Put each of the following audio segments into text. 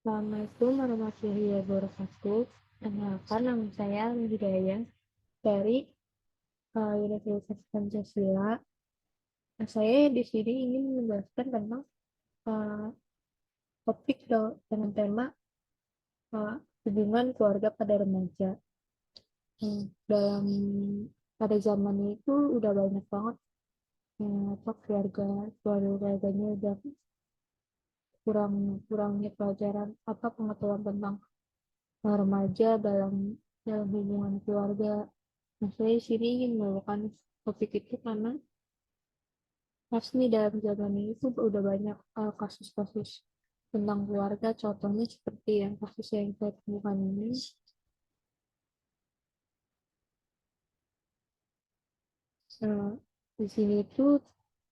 Assalamualaikum warahmatullahi wabarakatuh. Perkenalkan, nama saya Almi Hidayah dari Universitas Pancasila. Nah, saya di sini ingin menjelaskan tentang uh, topik dengan tema uh, hubungan keluarga pada remaja. Dalam pada zaman itu udah banyak banget apa keluarganya udah kurangnya pelajaran apa pengetahuan tentang remaja dalam dalam hubungan keluarga. Nah, saya sini ingin membawakan topik itu karena pasti dalam zaman ini tuh udah banyak kasus-kasus tentang keluarga. Contohnya seperti yang kasus yang saya temukan ini. Eh, di sini tuh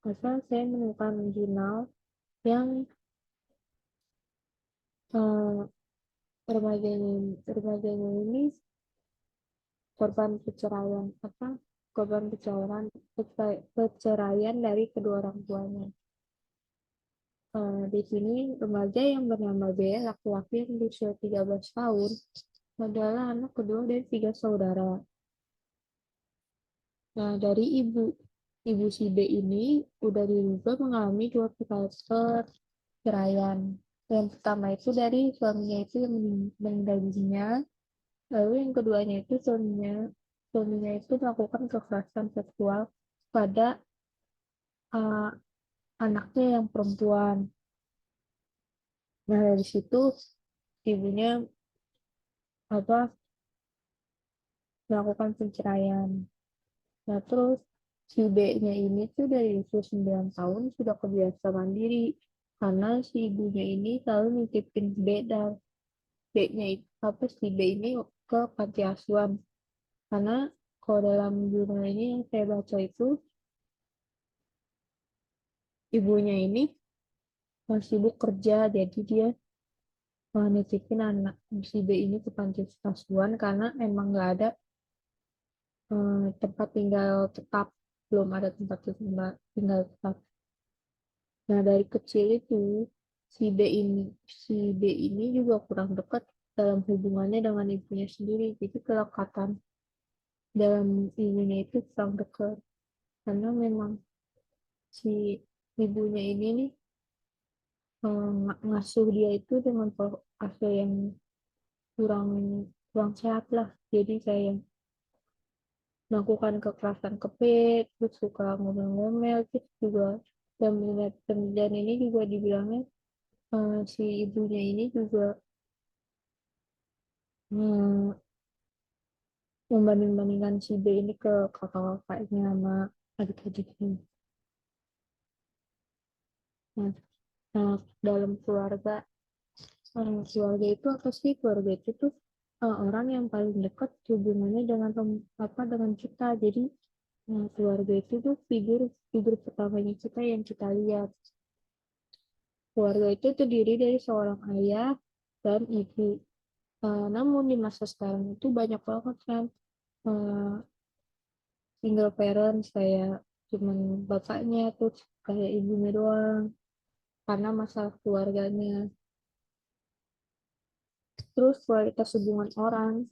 saya menemukan jurnal yang eh, remajanya ini korban perceraian korban perceraian dari kedua orang tuanya. Di sini remaja yang bernama B, laki-laki yang berusia 13 tahun, adalah anak kedua dari 3 saudara. Nah, dari ibu si B ini udah diduga mengalami 2 kali perceraian. Yang pertama itu dari suaminya itu yang meninggal dunia, lalu yang keduanya itu suaminya itu melakukan kekerasan seksual pada uh, anaknya yang perempuan. Nah, dari situ ibunya apa melakukan perceraian. Nah, terus si B-nya ini tuh dari usia 9 tahun sudah kebiasa mandiri karena si ibunya ini selalu nitipin B-nya itu si B ini ke panti asuhan. Karena kalau dalam jurnal ini yang saya baca itu ibunya ini masih sibuk kerja, jadi dia nitipin anak si B ini ke panti asuhan karena emang nggak ada tempat tinggal tetap, belum ada tempat tinggal tetap. Nah, dari kecil itu si B ini si B ini juga kurang dekat dalam hubungannya dengan ibunya sendiri. Jadi kelekatan dalam ibunya itu kurang dekat karena memang si ibunya ini nih ngasuh dia itu dengan pola asuh yang kurang kurang sehat lah. Jadi kayak melakukan kekerasan ke B, terus suka ngomel-ngomel, terus juga dan ini juga dibilangnya si ibunya ini juga hmm, membanding-bandingkan si B ini ke kakak-kakaknya sama adik-adiknya. Nah, nah, dalam keluarga itu apa sih? Keluarga itu tuh orang yang paling dekat hubungannya dengan kita. Jadi keluarga itu tuh figur figur pertamanya kita yang kita lihat. Keluarga itu terdiri dari seorang ayah dan ibu. Namun di masa sekarang itu banyak banget kan eh, single parents kayak cuman bapaknya tuh kayak ibunya doang karena masalah keluarganya. Terus kualitas hubungan orang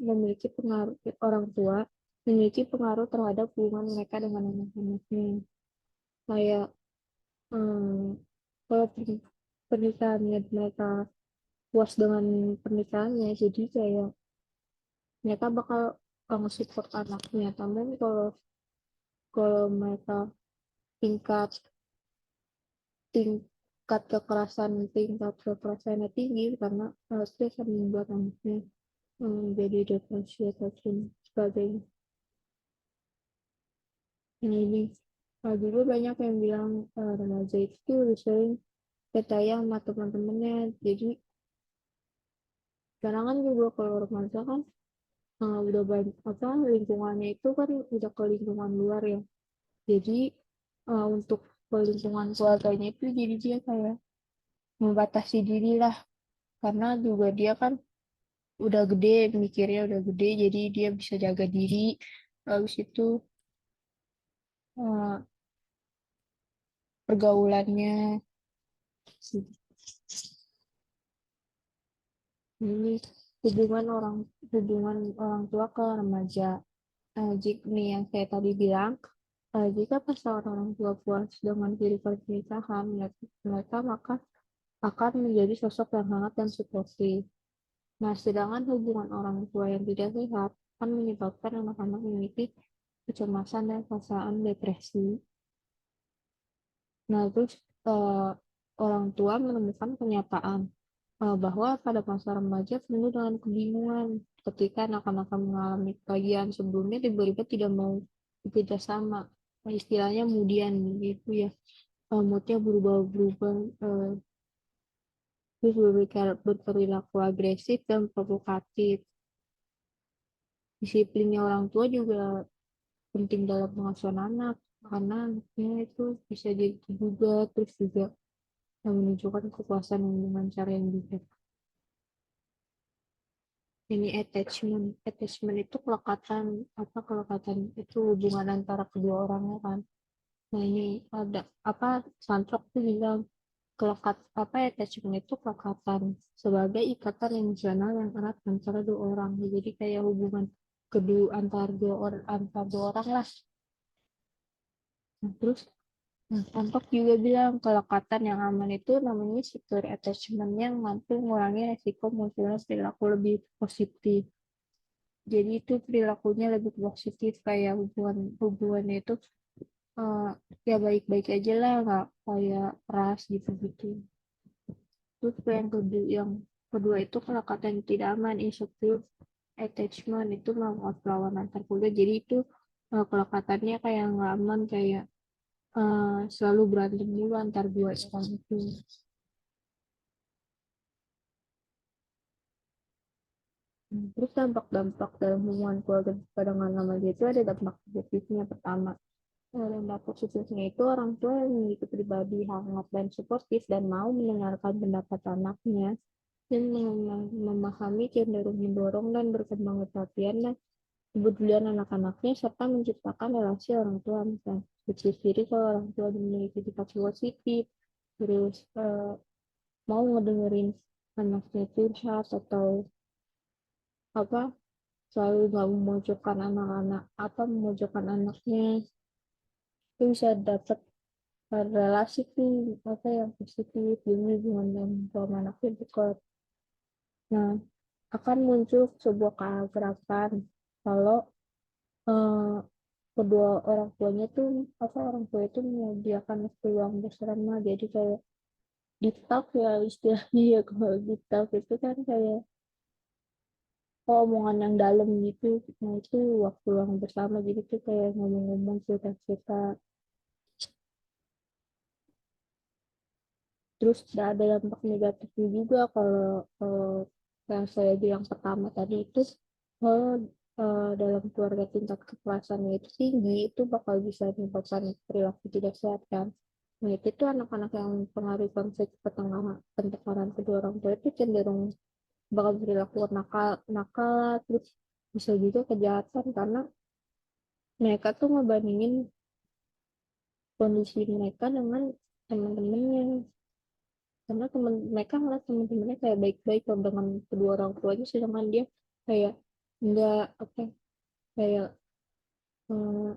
tua memiliki pengaruh terhadap hubungan mereka dengan anak-anaknya. Kayak kalau pernikahannya mereka puas dengan pernikahannya, jadi kayak mereka bakal nge-support anaknya. Tapi kalau kalau mereka tingkat tingkat kekerasannya tinggi karena itu akan membuat anaknya jadi depresi ataupun sebagainya. Nah, ini juga banyak yang bilang remaja itu lebih sering bertanya sama teman-temannya. Jadi sekarang kan juga kalau remaja kan udah banyak lingkungannya itu kan udah ke lingkungan luar ya. Jadi untuk ke lingkungan keluarganya itu jadi dia kayak membatasi diri lah karena juga dia kan udah gede, mikirnya udah gede, jadi dia bisa jaga diri. Habis itu eh, pergaulannya Ini hubungan orang tua ke remaja. Jika nih yang saya tadi bilang, jika pasangan orang tua puas dengan kehidupan pernikahan mereka, maka akan menjadi sosok yang hangat dan suportif. Nah, sedangkan hubungan orang tua yang tidak sehat akan menyebabkan anak-anak memiliki kecemasan dan perasaan depresi. Nah, terus eh, orang tua menemukan kenyataan bahwa pada masa remaja penuh dengan kebingungan ketika anak-anak mengalami bagian sebelumnya tiba-tiba tidak mau bekerja sama. Nah, istilahnya kemudian gitu ya. Moodnya berubah-ubah, terus berperilaku agresif dan provokatif. Disiplinnya orang tua juga penting dalam pengasuhan anak karena anaknya itu bisa jadi juga terus juga menunjukkan kepuasan dengan cara yang bijak. Ini attachment itu kelekatan itu hubungan antara kedua orangnya kan. Nah ini ada apa Santrok tuh bilang attachment itu kelekatan sebagai ikatan emosional yang erat antara dua orang. Jadi kayak hubungan kedua antar dua orang lah. Nah, terus Antok juga bilang kelekatan yang aman itu namanya secure attachment yang mampu mengurangi resiko munculnya perilaku lebih positif. Jadi itu perilakunya lebih positif kayak hubungannya itu eh, ya baik-baik aja lah, nggak kayak keras gitu-gitu. Terus yang kedua itu kelekatan yang tidak aman, insecure attachment itu melakukan perlawanan antar keluarga. Jadi itu kelekatannya kayak nggak aman, kayak selalu berantem dulu antar dua orang itu. Terus dampak-dampak dalam hubungan keluarga pada nama itu ada dampak positifnya. Pertama, dampak positifnya itu orang tua yang memiliki pribadi hangat dan suportif dan mau mendengarkan pendapat anaknya dan memahami cenderung mendorong dan berkembang perhatian dan kepedulian anak-anaknya serta menciptakan relasi orang tua misalnya diri kalau orang tua memiliki sifat positif, terus mau ngedengerin anaknya curhat atau apa selalu nggak memojokkan anak-anak memojokkan anaknya, itu bisa dapat relasi tuh apa yang positif jadi hubungan yang suami anaknya dekat. Nah, akan muncul sebuah keakraban kalau eh, kedua orang tuanya tuh orang tua itu menyediakan peluang bersama, jadi kayak deep talk ya istilahnya ya. Kalau deep talk itu kan kayak omongan yang dalam gitu. Nah itu waktu luang bersama jadi tuh kayak ngomong-ngomong cerita-cerita. Terus ada dampak negatifnya juga kalau yang saya bilang pertama tadi itu kalau dalam keluarga tingkat kekerasannya itu tinggi itu bakal bisa menyebabkan perilaku tidak sehat kan. Nah itu tuh anak-anak yang pengaruh konflik pertengkaran kedua orang tua itu cenderung bakal perilaku nakal nakal terus bisa juga kejahatan karena mereka tuh ngebandingin kondisi mereka dengan teman-temannya, karena mereka ngeliat teman-temannya kayak baik-baik kalau dengan kedua orang tuanya sedangkan dia kayak enggak kayak eh,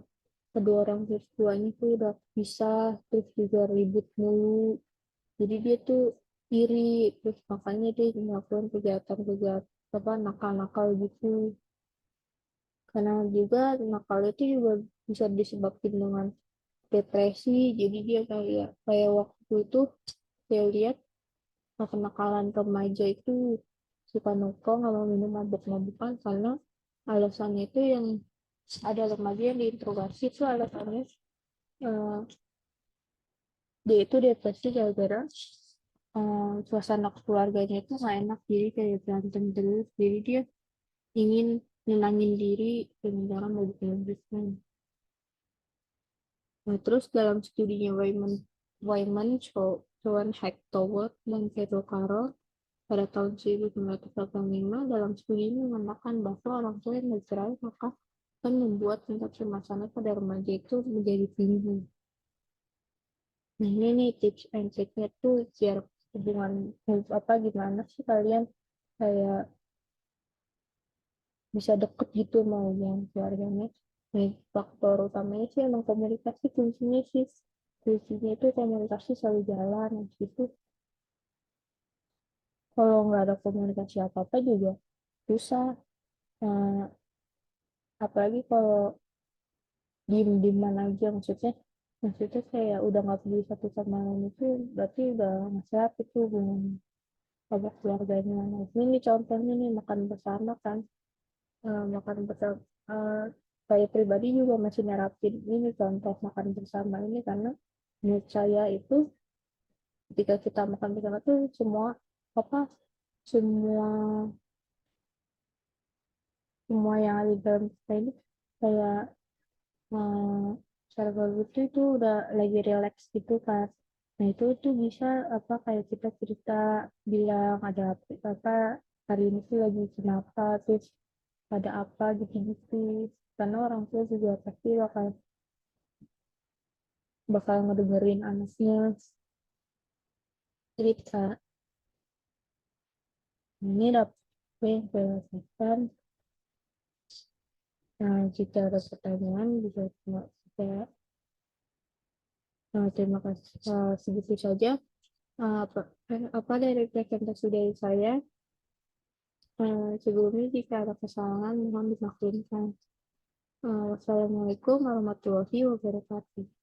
kedua orang tuanya tuh udah bisa terus juga ribut mulu jadi dia tuh iri terus makanya dia melakukan kejahatan-kejahatan nakal-nakal gitu. Karena juga nakal itu juga bisa disebabkan dengan depresi jadi dia kayak kayak waktu itu saya lihat kenakalan remaja itu suka nongkrong sama minum mabuk-mabukan karena alasannya itu yang ada remaja yang diinterogasi itu alasannya eh, dia itu depresi gara-gara suasana keluarganya itu nggak enak jadi kayak berantem terus jadi dia ingin nenangin diri dengan cara mabuk-mabukan. Nah, terus dalam studinya Wyman Cowan Hectower dan Pedro Caro pada tahun 1985 dalam studi ini mengatakan bahwa orang tua yang bercerai maka akan membuat tingkat kecemasan pada remaja itu menjadi tinggi. Nah ini nih tips and triknya tuh biar hubungan gimana sih kalian kayak bisa deket gitu mau yang keluarganya. Nih, faktor utamanya sih emang komunikasi kuncinya sih. Kuncinya itu komunikasi selalu jalan. Gitu. Kalau nggak ada komunikasi apa-apa juga susah. Nah, apalagi kalau diem-dieman aja maksudnya. Maksudnya kayak udah nggak peduli satu sama lain itu berarti udah nggak sehat itu hubungan sama keluarganya. Nah, ini contohnya nih makan bersama kan. Makan bersama saya pribadi juga masih nerapin ini contoh makan bersama ini karena menurut saya itu ketika kita makan bersama tuh semua apa semua semua yang ada di dalam kita ini kayak eh, secara berbutu itu udah lagi relax gitu kan. Nah itu tuh bisa apa kayak kita cerita bilang ada apa hari ini tuh lagi kenapa terus ada apa gitu-gitu karena orang tua juga pasti bakal bakal ngedengerin anaknya cerita. Ini dapat yang saya lakukan. Nah, jika ada pertanyaan bisa saya terima kasih. Segitu saja apa, apa dari presentasi dari saya. Sebelumnya jika ada kesalahan mohon dimaklumkan. Wassalamualaikum warahmatullahi wabarakatuh.